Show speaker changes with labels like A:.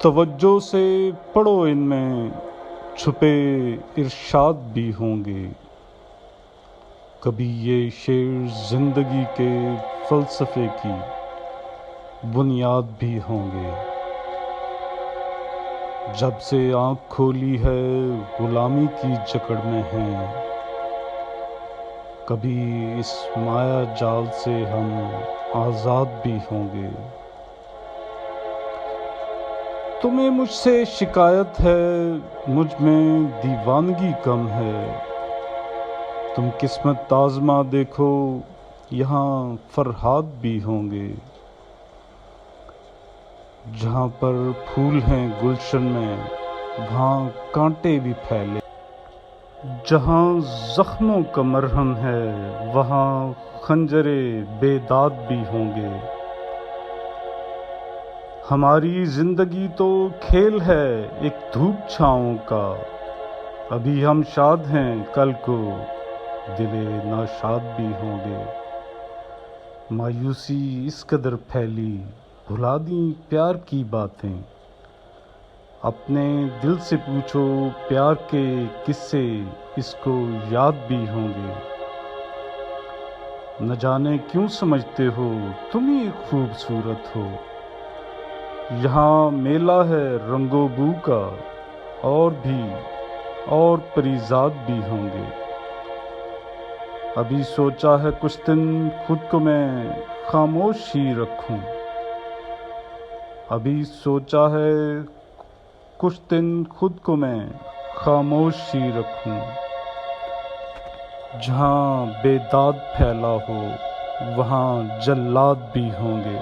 A: توجہ سے پڑھو، ان میں چھپے ارشاد بھی ہوں گے، کبھی یہ شعر زندگی کے فلسفے کی بنیاد بھی ہوں گے۔ جب سے آنکھ کھولی ہے غلامی کی جکڑ میں ہیں، کبھی اس مایا جال سے ہم آزاد بھی ہوں گے۔ تمہیں مجھ سے شکایت ہے، مجھ میں دیوانگی کم ہے، تم قسمت آزما دیکھو، یہاں فرہاد بھی ہوں گے۔ جہاں پر پھول ہیں گلشن میں، وہاں کانٹے بھی پھیلے، جہاں زخموں کا مرہم ہے، وہاں خنجرے بے داد بھی ہوں گے۔ ہماری زندگی تو کھیل ہے ایک دھوپ چھاؤں کا، ابھی ہم شاد ہیں، کل کو دل ناشاد بھی ہوں گے۔ مایوسی اس قدر پھیلی، بھلا دیں پیار کی باتیں، اپنے دل سے پوچھو پیار کے قصے، اس کو یاد بھی ہوں گے۔ نہ جانے کیوں سمجھتے ہو تم ہی خوبصورت ہو، یہاں میلہ ہے رنگ و بو کا، اور پریزاد بھی ہوں گے۔ ابھی سوچا ہے کچھ دن خود کو میں خاموش ہی رکھوں، ابھی سوچا ہے کچھ دن خود کو میں خاموش ہی رکھوں۔ جہاں بے داد پھیلا ہو، وہاں جلاد بھی ہوں گے۔